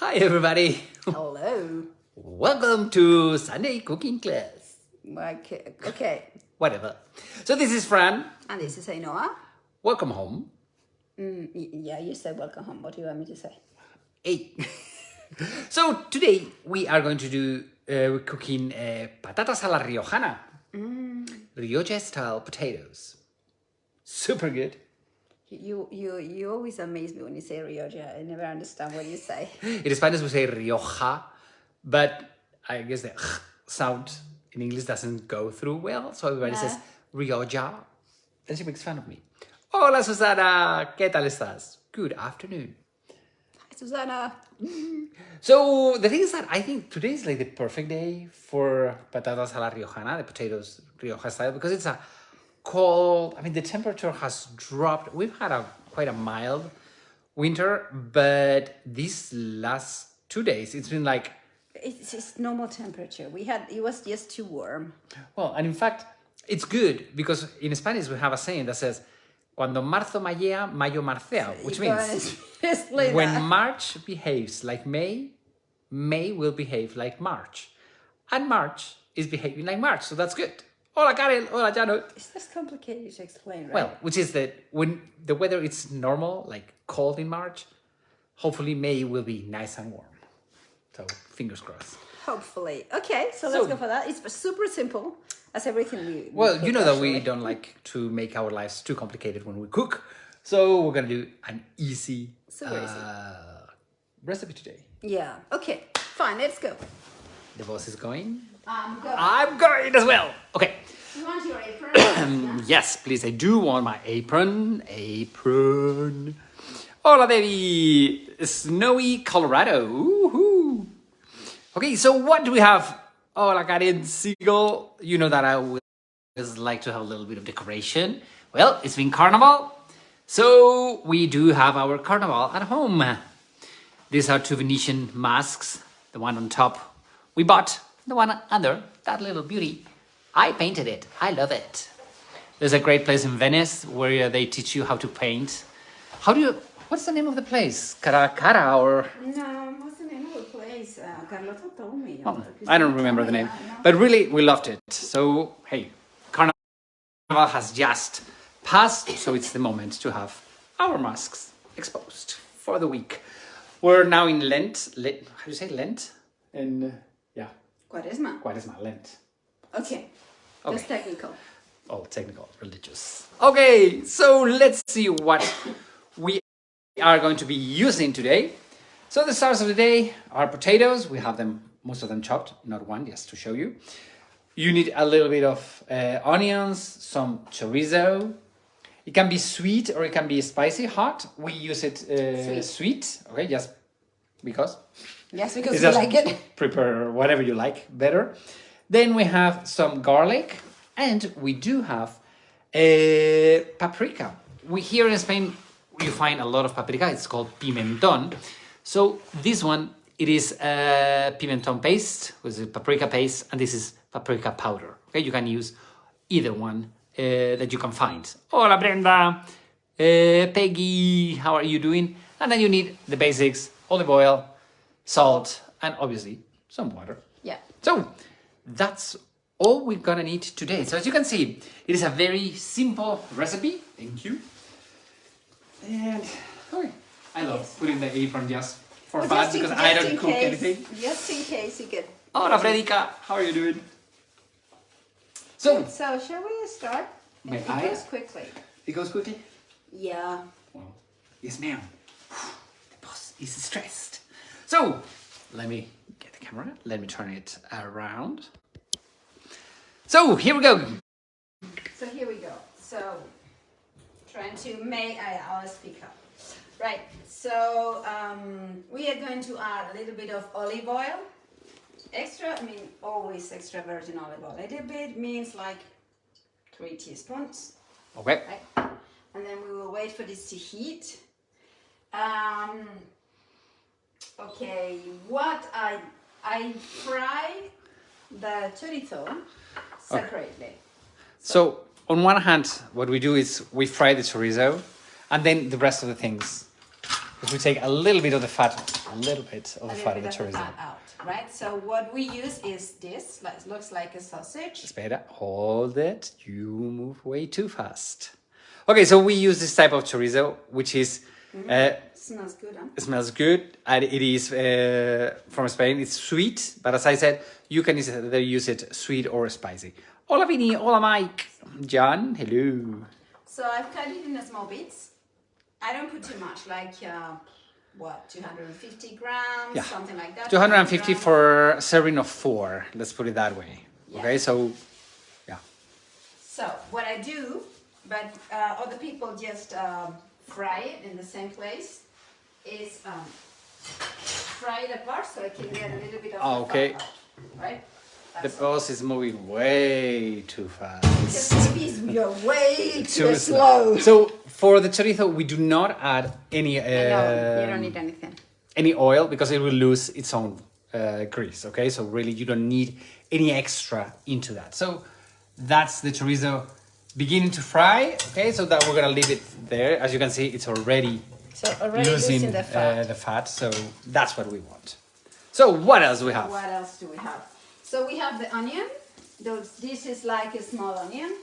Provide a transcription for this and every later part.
Hi everybody. Hello. Welcome to Sunday cooking class. Okay. Whatever. So this is Fran. And this is Ainhoa. Welcome home. Yeah, you said welcome home. What do you want me to say? Hey. So today we are going to do we're cooking patatas a la riojana. Rioja style potatoes. Super good. You always amaze me when you say Rioja. I never understand what you say. In Spanish we say Rioja, but I guess the sound in English doesn't go through well, so everybody says Rioja. Then she makes fun of me. Hola Susana, ¿qué tal estás? Good afternoon. Hi, Susana. So the thing is that I think today is like the perfect day for patatas a la riojana, the potatoes Rioja style, because it's a cold. I mean, the temperature has dropped. We've had quite a mild winter, but these last 2 days, it's been like... It's normal temperature. It was just too warm. Well, and in fact, it's good because in Spanish we have a saying that says, Cuando marzo mallea, mayo marcea, which means when March behaves like May, May will behave like March. And March is behaving like March, so that's good. Hola Karen, hola Jano. It's just complicated to explain, right? Well, which is that when the weather is normal, like cold in March, hopefully May will be nice and warm. So, fingers crossed. Hopefully. Okay, so let's go for that. It's super simple, as everything we Well, you know that we don't like to make our lives too complicated when we cook. So, we're going to do an easy recipe today. Yeah. Okay, fine, let's go. The boss is going. I'm going. I'm going as well. Okay. You want your apron? Yes, please. I do want my apron. Hola, baby. Snowy Colorado. Woohoo. Okay, so what do we have? Hola, Karen Siegel. You know that I always like to have a little bit of decoration. Well, it's been Carnival. So we do have our Carnival at home. These are two Venetian masks. The one on top we bought. The one under, that little beauty. I painted it. I love it. There's a great place in Venice where they teach you how to paint. What's the name of the place? Cara or... No, what's the name of the place? Carlota told me. Oh, I don't remember the name. But really, we loved it. So, hey, Carnival has just passed, so it's the moment to have our masks exposed for the week. We're now in Lent. How do you say Lent? Quaresma, Lent. Okay. Just technical. All technical, religious. Okay, so let's see what we are going to be using today. So the stars of the day are potatoes. We have them, most of them chopped, not one, just to show you. You need a little bit of onions, some chorizo. It can be sweet or it can be spicy, hot. We use it sweet, okay, just because. Yes, because we like it. Prepare whatever you like better. Then we have some garlic, and we do have paprika. Here in Spain, you find a lot of paprika. It's called pimentón. So this one, it is pimentón paste, with the paprika paste, and this is paprika powder. Okay, you can use either one that you can find. Hola Brenda, Peggy, how are you doing? And then you need the basics: olive oil, salt, and obviously some water. Yeah. So that's all we're gonna need today. So as you can see, it is a very simple recipe. Thank you. And I love putting the apron just for fun because I don't cook anything. Just in case you get. Hola Fredica, how are you doing? So shall we start? It goes quickly. It goes quickly? Yeah. Well, yes ma'am. The boss is stressed. So let me get the camera. Let me turn it around. So here we go. So trying to make. I'll speak up. Right. So we are going to add a little bit of olive oil. Extra. I mean, always extra virgin olive oil. A little bit means like 3 teaspoons. Okay. Right. And then we will wait for this to heat. Okay, what I fry the chorizo separately. Okay. So on one hand, what we do is we fry the chorizo, and then the rest of the things Because we take a little bit of the fat, of the chorizo. Fat out, right? So what we use is this. It looks like a sausage. Espera, hold it. You move way too fast. Okay, so we use this type of chorizo, which is Smells good, huh? it smells good, and it is from Spain. It's sweet, but as I said, you can either use it sweet or spicy. Hola, Vini. Hola, Mike. John, hello. So I've cut it in small bits. I don't put too much, like 250 grams, Yeah. something like that. 250 for a serving of 4. Let's put it that way. Yeah. Okay, so yeah. So what I do, but other people just fry it in the same place, is fry it apart so I can get a little bit of the fat out, right? The boss is moving way too fast. Because maybe you're way too slow. So for the chorizo, we do not add any. No, you don't need anything. Any oil because it will lose its own grease. Okay, so really you don't need any extra into that. So that's the chorizo beginning to fry. Okay, so that we're gonna leave it there. As you can see, it's already losing the fat. So that's what we want. So what else do we have? What else do we have? So we have the onion. This is like a small onion.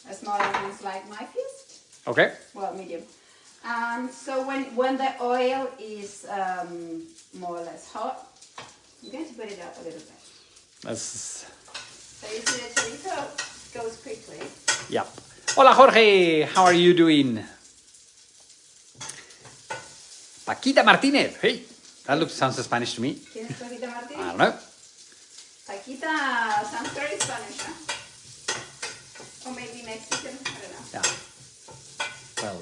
A small onion is like my fist. Okay. Well, medium. So when the oil is more or less hot, I'm going to put it up a little bit. That's... So you see the chorizo goes quickly. Yeah. Hola Jorge, how are you doing? Paquita Martinez. Hey, that sounds Spanish to me. ¿Quién es Paquita Martínez? I don't know. Paquita sounds very Spanish, huh? Or maybe Mexican, I don't know. Yeah. Well,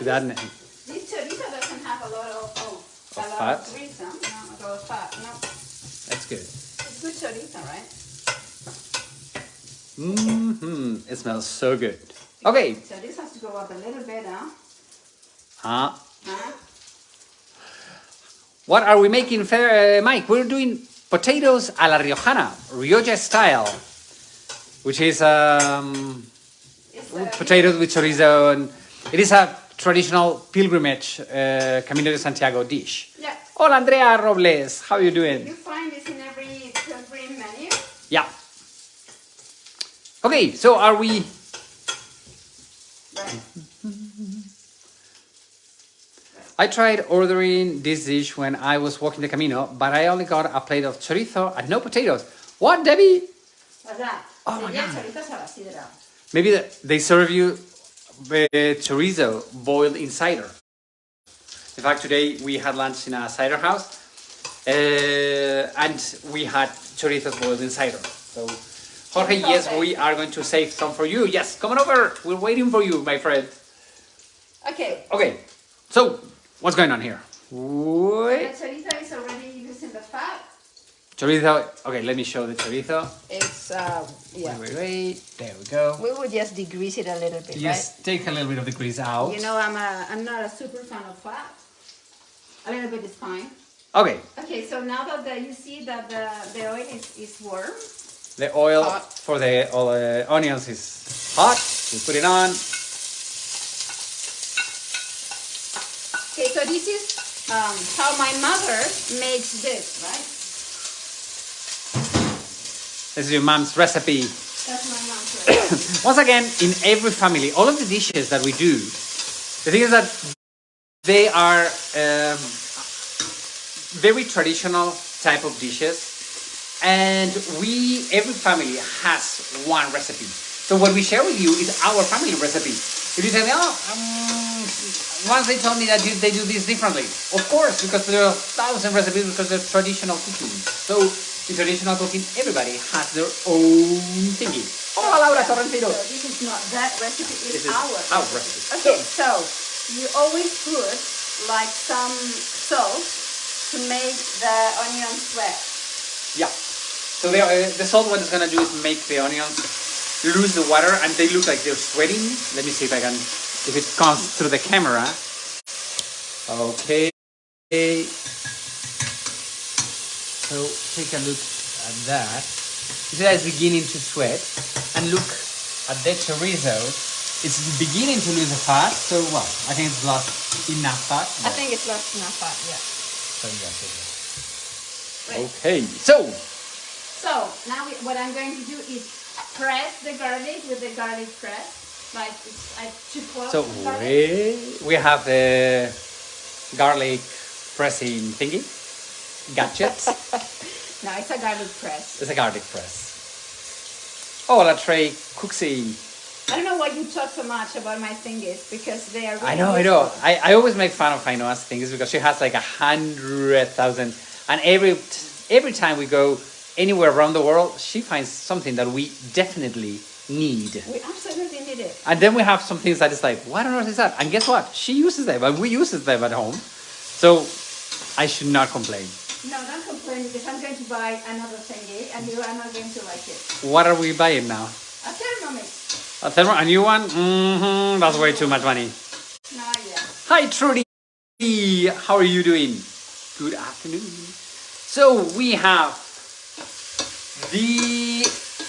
this chorizo doesn't have a lot of fat. Of grease, huh? No, a lot of fat. No. That's good. It's good chorizo, right? It smells so good. Okay. So this has to go up a little bit, huh? Huh? What are we making, Mike? We're doing potatoes a la Riojana, Rioja Style, which is potatoes with chorizo, and it is a traditional pilgrimage Camino de Santiago dish. Yeah. Hola, Andrea Robles, how are you doing? You find this in every pilgrim menu? Yeah. Okay, so are we... Right. I tried ordering this dish when I was walking the Camino, but I only got a plate of chorizo and no potatoes. What, Debbie? Oh my God. Maybe they serve you chorizo boiled in cider. In fact, today we had lunch in a cider house and we had chorizos boiled in cider. So, Jorge, yes, we are going to save some for you. Yes, come on over. We're waiting for you, my friend. Okay. Okay, so what's going on here? Wait. The chorizo is already losing the fat. Chorizo, okay, let me show the chorizo. It's, yeah. Wait, there we go. We will just degrease it a little bit, Just take a little bit of the grease out. You know, I'm not a super fan of fat. A little bit is fine. Okay. Okay, so now that you see that the oil is warm. The oil Hot. for the onions is hot. We put it on. Okay, so this is how my mother makes this, right? This is your mom's recipe. That's my mom's recipe. Once again, in every family, all of the dishes that we do, the thing is that they are very traditional type of dishes. And every family has one recipe. So what we share with you is our family recipe. If you tell me, once they told me that they do this differently. Of course, because there are 1,000 recipes because they're traditional cooking. So in traditional cooking, everybody has their own thingy. Hola, Laura Torrentino. So this is not that recipe, This it's is our recipe. Okay, so you always put like some salt to make the onions sweat. Yeah. So the salt, what it's gonna do is make the onions lose the water, and they look like they're sweating. Let me see if it comes through the camera. Okay. So take a look at that. You see that it's beginning to sweat, and look at the chorizo. It's beginning to lose the fat, so well, I think it's lost enough fat. I think it's lost enough fat, yeah. So yes, it is. Right. Okay, so now what I'm going to do is press the garlic with the garlic press, like two cloves of garlic. we have the garlic pressing thingy, gadget. No, it's a garlic press. It's a garlic press. Oh, la tray cooksy. I don't know why you talk so much about my thingies because they are really I know. I always make fun of Fainoa's things because she has like 100,000, and every time we go anywhere around the world, she finds something that we definitely need. We absolutely need it. And then we have some things that is like, what on earth is that? And guess what? She uses them, and we use them at home. So I should not complain. No, don't complain because I'm going to buy another thingy and you are not going to like it. What are we buying now? A Thermomix. A new one? Mm-hmm, that's way too much money. No, yeah. Hi, Trudy. How are you doing? Good afternoon. So we have the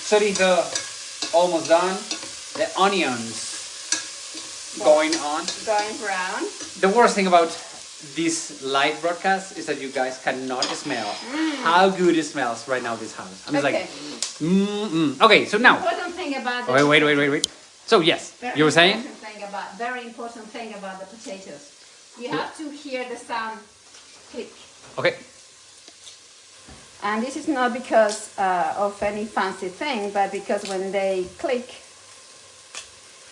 chorizo almost done. The onions going on. Going brown. The worst thing about this live broadcast is that you guys cannot smell how good it smells right now. This house. I'm just like, okay. So now. Important thing about the Wait. So yes, you were saying. Very important thing about the potatoes. You have to hear the sound click. Okay. And this is not because of any fancy thing, but because when they click,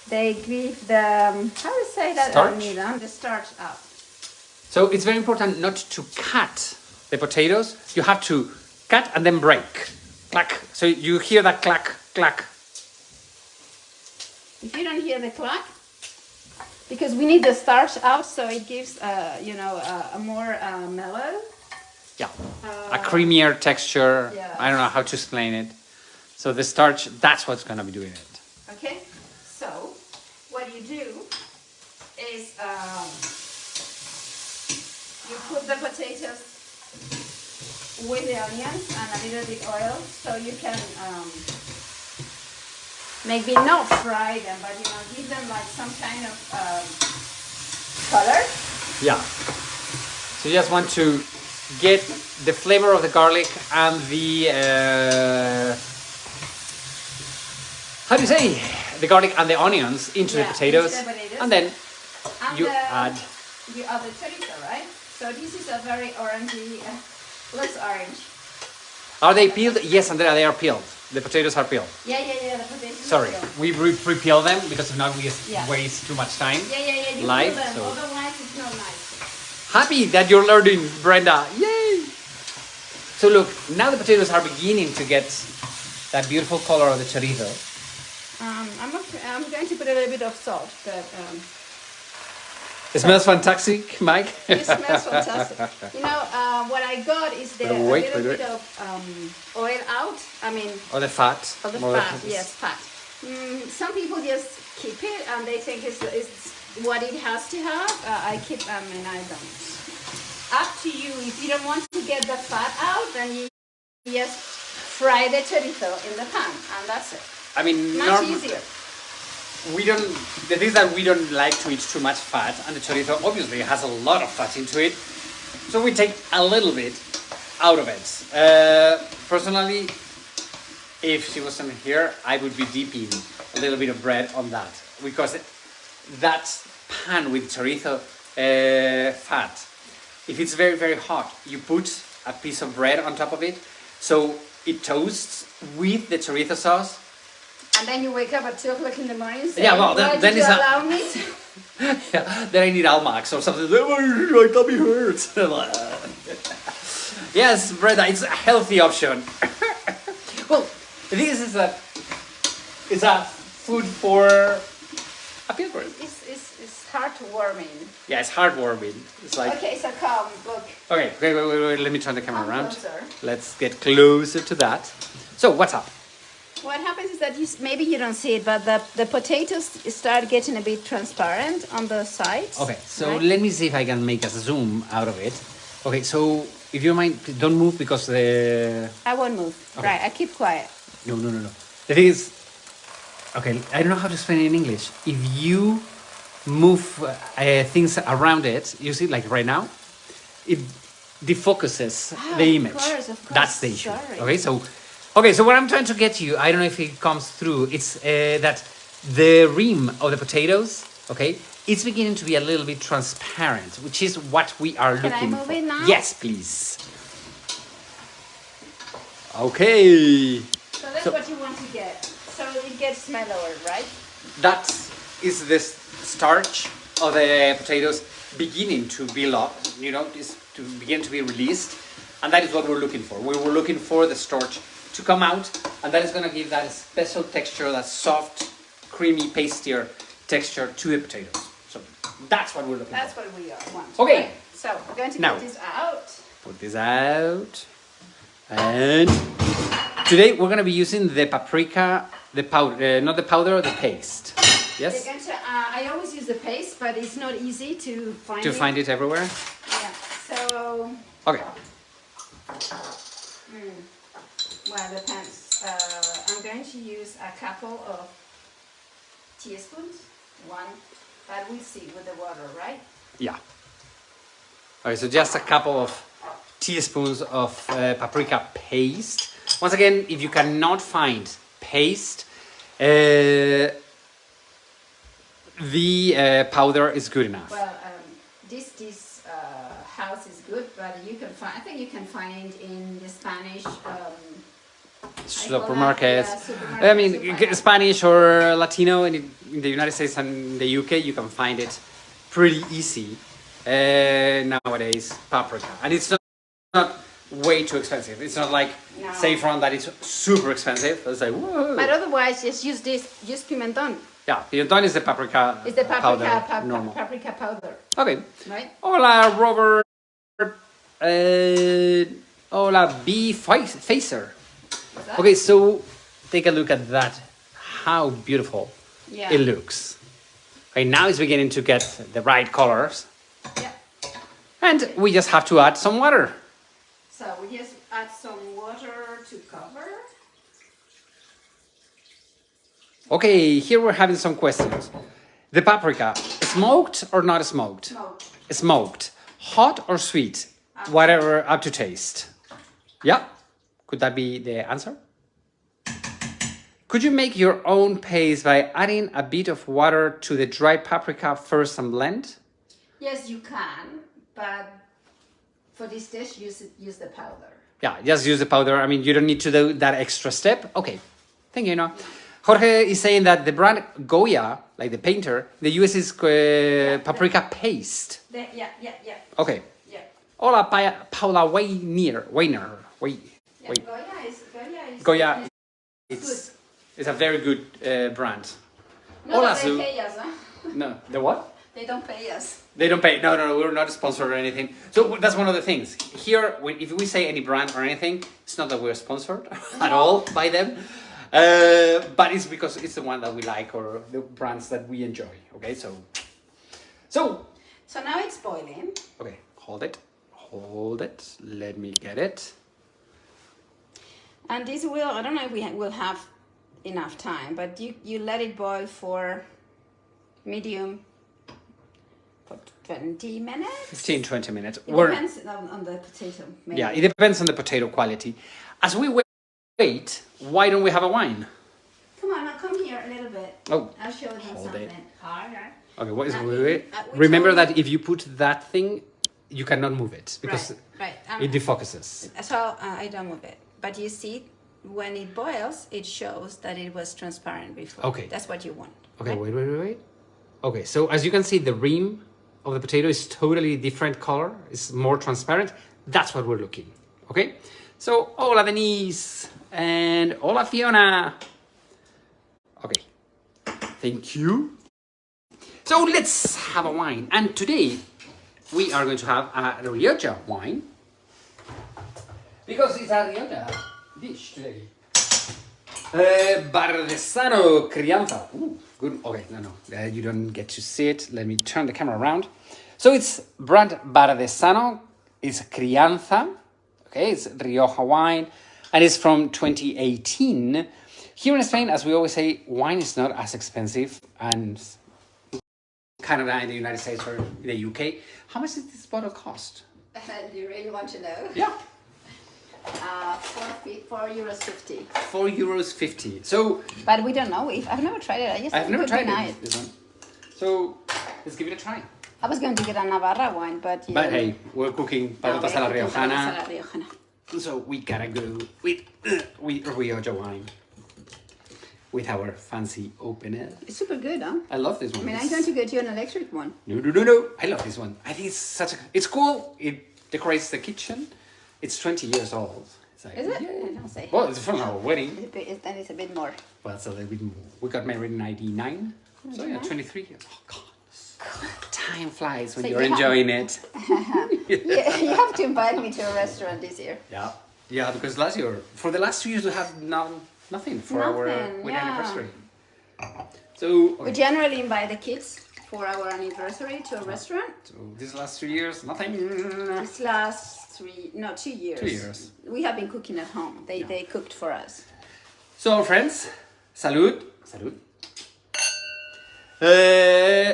they give the how to say that? Starch? The starch out. So it's very important not to cut the potatoes. You have to cut and then break. Clack. So you hear that clack, clack. If you don't hear the clack, because we need the starch out, so it gives a more mellow. Yeah, a creamier texture. Yeah. I don't know how to explain it. So the starch, that's what's going to be doing it. Okay, so what you do is you put the potatoes with the onions and a little bit oil, so you can maybe not fry them, but give them like some kind of color. Yeah. So you just want to get the flavor of the garlic and the how do you say, the garlic and the onions into the potatoes, and then you add the chorizo, right? So this is a very orangey, looks orange. Are they peeled? Yes, Andrea, they are peeled. The potatoes are peeled. Yeah, the potatoes. Sorry, are peeled. we pre-peel them because if not we waste too much time. Yeah. You live, peel them, so. otherwise it's not nice. Happy that you're learning, Brenda. Yay! So look, now the potatoes are beginning to get that beautiful color of the chorizo. I'm going to put a little bit of salt, but it smells fantastic, Mike. it smells fantastic. What I got is a little bit of oil out. Or the fat. Or the fat, yes, fat. Some people just keep it and they think it's what it has to have. I don't. Up to you. If you don't want to get the fat out, then you just fry the chorizo in the pan, and that's it. Much easier. The thing is that we don't like to eat too much fat, and the chorizo obviously has a lot of fat into it, so we take a little bit out of it. Personally, if she wasn't here, I would be dipping a little bit of bread on that, because that pan with chorizo fat, if it's very, very hot, you put a piece of bread on top of it, so it toasts with the chorizo sauce. And then you wake up at 2 o'clock in the morning saying, then you allow me to? Then I need Almax or something. My tummy hurts. Yes, Brenda, it's a healthy option. Well, the thing is that it's a food for a pilgrim. It's heartwarming. Yeah, it's heartwarming. It's like. Okay, so come, look. Okay, wait. Let me turn the camera around. Closer. Let's get closer to that. So, what's up? What happens is that maybe you don't see it, but the potatoes start getting a bit transparent on the sides. Okay, so let me see if I can make a zoom out of it. Okay, so if you mind, don't move because the... I won't move. Okay. Right, I keep quiet. No. The thing is, Okay, I don't know how to explain it in English. If you move things around it, you see, like right now, it defocuses the image. Of course. That's the issue. Sorry. Okay, so what I'm trying to get to you, I don't know if it comes through, it's that the rim of the potatoes, okay, it's beginning to be a little bit transparent, which is what we are looking for. Can I move it now? Yes, please. Okay. So that's what you want to get. So it gets mellower, right? That is the starch of the potatoes beginning to build up, you know, is to begin to be released. And that is what we're looking for. We were looking for the starch to come out, and that is going to give that special texture, that soft, creamy, pastier texture to the potatoes. So that's what we're looking That's for. what we want. Okay. Right. So we're going to Now, get this out. put this out. And today we're going to be using the paprika, the powder, not the powder, the paste. Yes? We're going to, I always use the paste, but it's not easy to find To it. find it everywhere? Yeah. So, Okay. well, depends. I'm going to use a couple of teaspoons. One, but we'll see with the water, right? Yeah. Okay, so just a couple of teaspoons of paprika paste. Once again, if you cannot find paste, the powder is good enough. Well, this house is good, but you can find. I think you can find it in the Spanish supermarkets. supermarkets. I mean, Spanish or Latino in the United States and the UK, you can find it pretty easy nowadays. Paprika, and it's not way too expensive. It's not like No. saffron that is super expensive. It's like whoa. But otherwise, just use this. Use pimentón. Yeah, pimentón is the paprika. It's the paprika powder, normal. paprika powder, Okay. right? Hola, Robert. Hola, B. Facer. What's that? Okay, so take a look at that. How beautiful Yeah. it looks. Okay, now it's beginning to get the right colors. Yeah. And we just have to add some water. So we just add some water to cover. Okay, here we're having some questions. The paprika, smoked or not smoked? Smoke. Smoked. Hot or sweet? Whatever, up to taste. Yeah? Could that be the answer? Could you make your own paste by adding a bit of water to the dried paprika first and blend? Yes, you can, but for this dish, use the powder. Yeah, just use the powder. I mean, you don't need to do that extra step. Okay, thank you, no. Jorge is saying that the brand Goya, like the painter, the US is paprika paste. Yeah. Okay. Yeah. Hola, Paula Weiner. Yeah. Wait. Goya Goya, it's a very good brand. No, Hola, but they Sue. pay us, huh? No, the what? They don't pay us. They don't pay. No, we're not sponsored or anything. So that's one of the things. Here, if we say any brand or anything, it's not that we're sponsored at all by them. But it's because it's the one that we like or the brands that we enjoy. Okay, so now it's boiling. okay, hold it. Let me get it. And this will, I don't know if we will have enough time, but you let it boil for medium for 20 minutes? 15-20 minutes. It depends on the potato. Maybe. Yeah, it depends on the potato quality. As we wait, why don't we have a wine? Come on, now come here a little bit. Oh, I'll show them hold something. it. All right. Okay, what is Now, wait? we Remember told you- that if you put that thing, you cannot move it because Right. it defocuses. So I don't move it. But you see, when it boils, it shows that it was transparent before. Okay. That's what you want. Okay, right? wait. Okay, so as you can see, the rim of the potato is totally different color. It's more transparent. That's what we're looking. Okay, so hola Denise and hola Fiona. Okay, thank you. So let's have a wine. And today we are going to have a Rioja wine because it's a Rioja dish today. Bardesano Crianza. Ooh, good. Okay, no. You don't get to see it. Let me turn the camera around. So it's brand Bardesano. It's Crianza. Okay, it's Rioja wine. And it's from 2018. Here in Spain, as we always say, wine is not as expensive, and Canada, in the United States, or in the UK. How much does this bottle cost? Do you really want to know? Yeah. €4.50. €4.50. So, but we don't know. I've never tried it. I've never tried this one. So let's give it a try. I was going to get a Navarra wine, but hey, we're cooking patatas a la Riojana. So we gotta go with Rioja wine. With our fancy opener. It's super good, huh? I love this one. I mean, I'm going to get you an electric one. No. I love this one. I think it's cool. It decorates the kitchen. It's 20 years old. It's like, is it? Yeah. I don't say. Well, it's from our wedding. Then it's a bit more. Well, it's a little bit more. We got married in 99. So yeah, 23 years. Oh, God. Time flies when you're enjoying it. You have to invite me to a restaurant this year. Yeah, because for the last 2 years, we have nothing for our wedding anniversary. So we generally invite the kids for our anniversary to a restaurant. So these last 3 years, nothing. This last 2 years. 2 years. We have been cooking at home. They cooked for us. So friends, salud.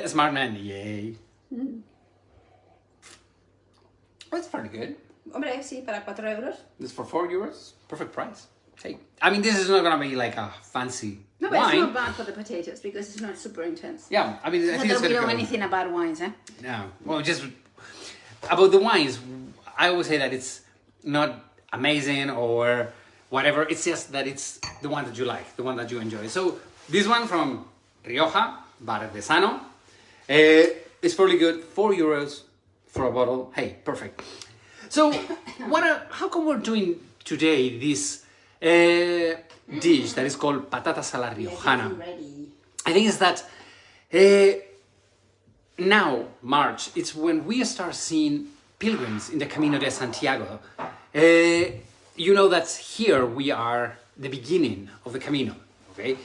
Smart man, yay. Well, it's pretty good. Hombre, sí, para €4. This is for €4. Perfect price. Hey, I mean, this is not gonna be like a fancy No, but wine. it's not bad for the potatoes because it's not super intense. Yeah, I mean, I think Not it's that we gonna know go. anything about wines, eh? No, well, just about the wines, I always say that it's not amazing or whatever. It's just that it's the one that you like, the one that you enjoy. So this one from Rioja, Bar Artesano, it's probably good. €4 for a bottle. Hey, perfect. So how come we're doing today this dish that is called patatas a la Riojana? I think it's that now, March, it's when we start seeing pilgrims in the Camino de Santiago. You know that here we are the beginning of the Camino, okay?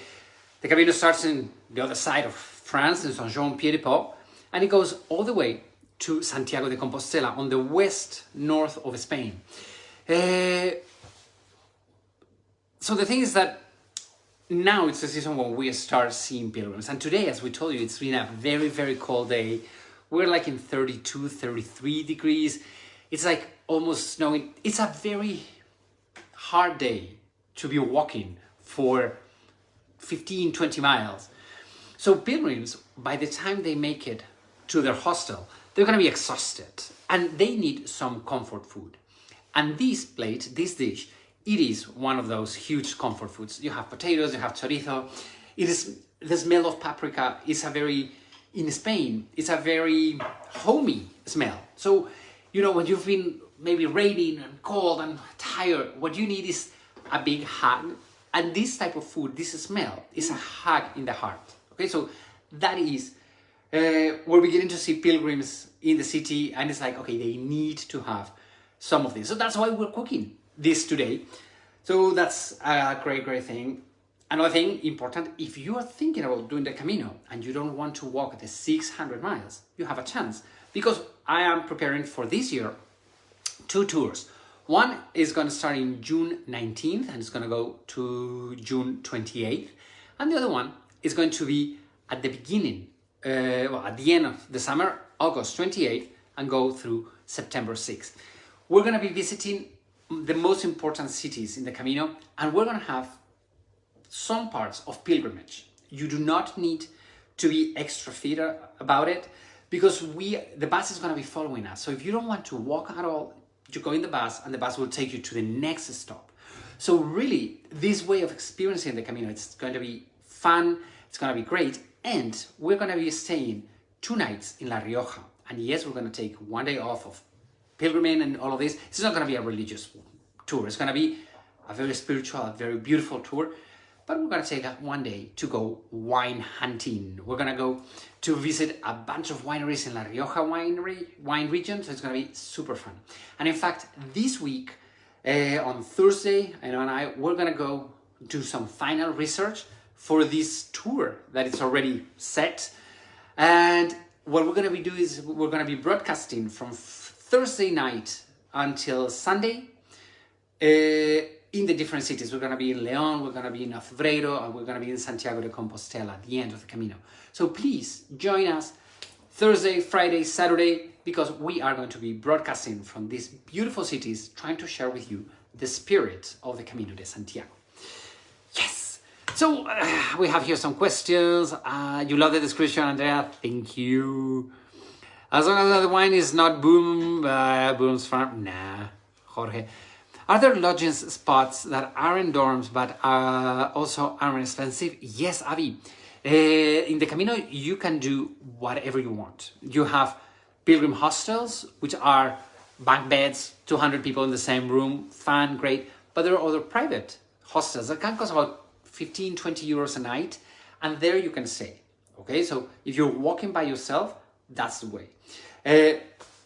The Camino starts in the other side of France, in Saint-Jean-Pied-de-Port, and it goes all the way to Santiago de Compostela on the north of Spain. So the thing is that now it's the season when we start seeing pilgrims. And today, as we told you, it's been a very, very cold day. We're like in 32, 33 degrees. It's like almost snowing. It's a very hard day to be walking for 15, 20 miles. So pilgrims, by the time they make it to their hostel, they're going to be exhausted and they need some comfort food. And this dish, it is one of those huge comfort foods. You have potatoes, you have chorizo. It is the smell of paprika is in Spain, it's a very homey smell. So, you know, when you've been maybe raining and cold and tired, what you need is a big hug. And this type of food, this smell, is a hug in the heart. Okay, so that is, we're beginning to see pilgrims in the city, and it's like, okay, they need to have some of this. So that's why we're cooking this today. So that's a great, great thing. Another thing important, if you are thinking about doing the Camino and you don't want to walk the 600 miles, you have a chance. Because I am preparing for this year 2 tours. One is going to start in June 19th and it's going to go to June 28th. And the other one is going to be at the beginning, at the end of the summer, August 28th, and go through September 6th. We're going to be visiting the most important cities in the Camino, and we're going to have some parts of pilgrimage. You do not need to be extra fit about it because the bus is going to be following us. So if you don't want to walk at all, you go in the bus and the bus will take you to the next stop. So really, this way of experiencing the Camino, it's going to be fun, it's going to be great, and we're going to be staying 2 nights in La Rioja. And yes, we're going to take 1 day off of pilgrimage and all of this. It's not going to be a religious tour. It's going to be a very spiritual, a very beautiful tour. But we're going to take 1 day to go wine hunting. We're going to go to visit a bunch of wineries in La Rioja wine region. So it's going to be super fun. And in fact, this week, on Thursday, we're going to go do some final research for this tour that is already set. And what we're going to be doing is we're going to be broadcasting from Thursday night until Sunday in the different cities. We're going to be in León, we're going to be in Acevedo, and we're going to be in Santiago de Compostela at the end of the Camino. So please join us Thursday, Friday, Saturday, because we are going to be broadcasting from these beautiful cities, trying to share with you the spirit of the Camino de Santiago. Yes! So we have here some questions. You love the description, Andrea. Thank you. As long as the wine is not Boom's Farm. Nah, Jorge. Are there lodging spots that aren't dorms but also aren't expensive? Yes, Avi. In the Camino, you can do whatever you want. You have pilgrim hostels, which are bunk beds, 200 people in the same room, fun, great. But there are other private hostels that can cost about 15, 20 euros a night, and there you can stay. Okay, so if you're walking by yourself, that's the way.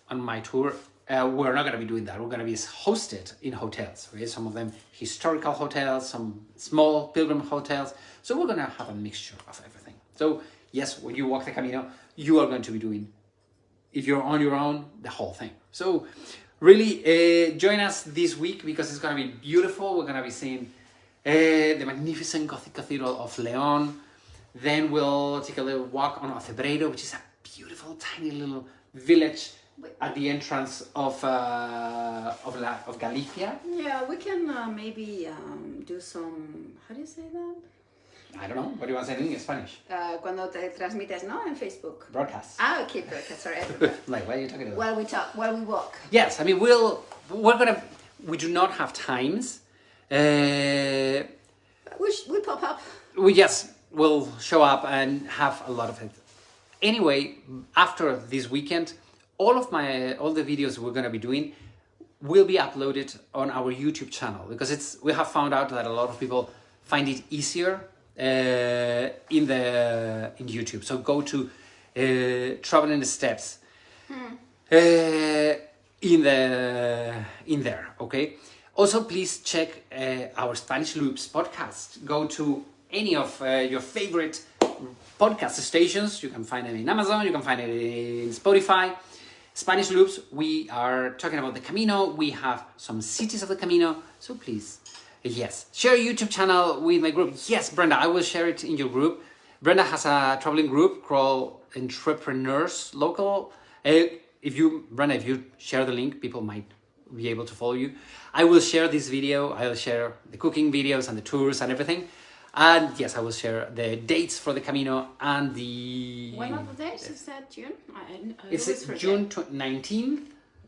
On my tour, we're not going to be doing that. We're going to be hosted in hotels. Okay? Some of them historical hotels, some small pilgrim hotels. So we're going to have a mixture of everything. So yes, when you walk the Camino, you are going to be doing, if you're on your own, the whole thing. So really join us this week because it's going to be beautiful. We're going to be seeing the magnificent Gothic Cathedral of León. Then we'll take a little walk on Acevedo, which is a beautiful, tiny little village at the entrance of Galicia. Yeah, we can maybe do some, how do you say that? I don't know. What do you want to say in Spanish? Cuando te transmites, ¿no? En Facebook. Broadcast. Ah, okay, broadcast. Sorry. Like, what are you talking about? While we walk. Yes, I mean, we do not have times. We pop up. We'll show up and have a lot of it. Anyway, after this weekend, all the videos we're going to be doing will be uploaded on our YouTube channel because we have found out that a lot of people find it easier in YouTube. So go to Traveling the Steps in there, okay? Also, please check our Spanish Loops podcast. Go to any of your favorite podcast stations. You can find them in Amazon, you can find it in Spotify. Spanish Loops, we are talking about the Camino. We have some cities of the Camino. So please, yes, share a YouTube channel with my group. Yes, Brenda, I will share it in your group. Brenda has a traveling group called Entrepreneurs Local. Brenda, if you share the link, people might be able to follow you. I will share this video. I will share the cooking videos and the tours and everything. And yes, I will share the dates for the Camino and the... When are the dates? Is that June? It's June 19th.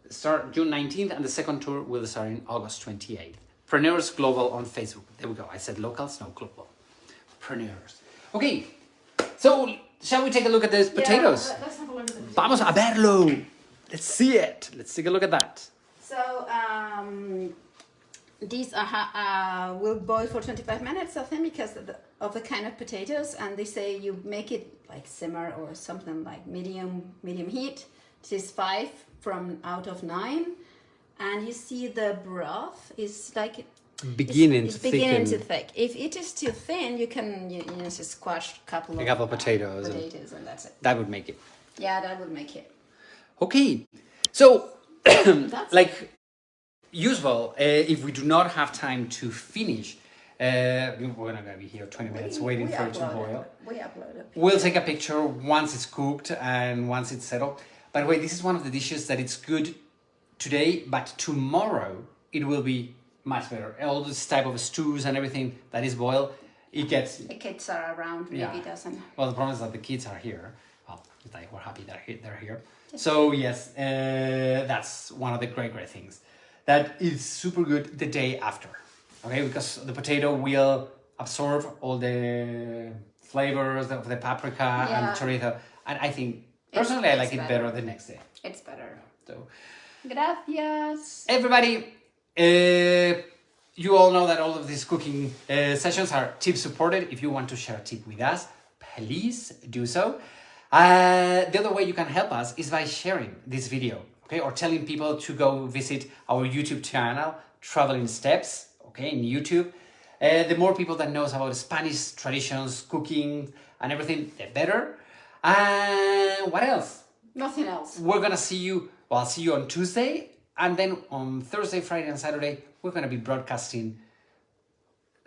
Start June 19th, and the second tour will start in August 28th. Preneurs Global on Facebook. There we go. I said locals, no global. Preneurs. Okay, so shall we take a look at those potatoes? Yeah, let's have a look at the potatoes. Vamos a verlo. Let's see it. Let's take a look at that. So, these will boil for 25 minutes, I think, because of the kind of potatoes, and they say you make it like simmer or something like medium heat. This is 5 out of 9, and you see the broth is like beginning to thick. If it is too thin, you can just squash a couple of potatoes, and that's it. That would make it. Yeah, that would make it. Okay, so like usual, if we do not have time to finish, we're not going to be here 20 minutes waiting for it to boil. We upload it. We'll take a picture once it's cooked and once it's settled. By the way, this is one of the dishes that it's good today, but tomorrow it will be much better. All this type of stews and everything that is boiled, it gets... The kids are around, maybe it doesn't. Well, the problem is that the kids are here. Well, we're happy they're here. So yes, that's one of the great things. That is super good the day after, okay? Because the potato will absorb all the flavors of the paprika and chorizo. And I think, personally, I like it better the next day. It's better. So, gracias. Everybody, you all know that all of these cooking sessions are tip supported. If you want to share a tip with us, please do so. The other way you can help us is by sharing this video, okay? Or telling people to go visit our YouTube channel, Traveling Steps, okay, in YouTube. The more people that knows about Spanish traditions, cooking, and everything, the better. And what else? Nothing else. We're gonna see you, I'll see you on Tuesday, and then on Thursday, Friday, and Saturday, we're gonna be broadcasting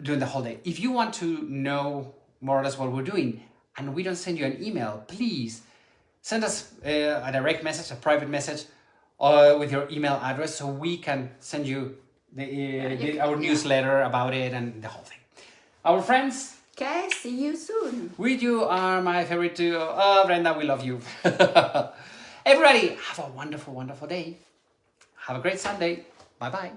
during the whole day. If you want to know more or less what we're doing and we don't send you an email, please send us a direct message, a private message with your email address so we can send you our newsletter about it and the whole thing. Our friends. Okay, see you soon. With you are my favorite too. Oh, Brenda, we love you. Everybody, have a wonderful, wonderful day. Have a great Sunday. Bye-bye.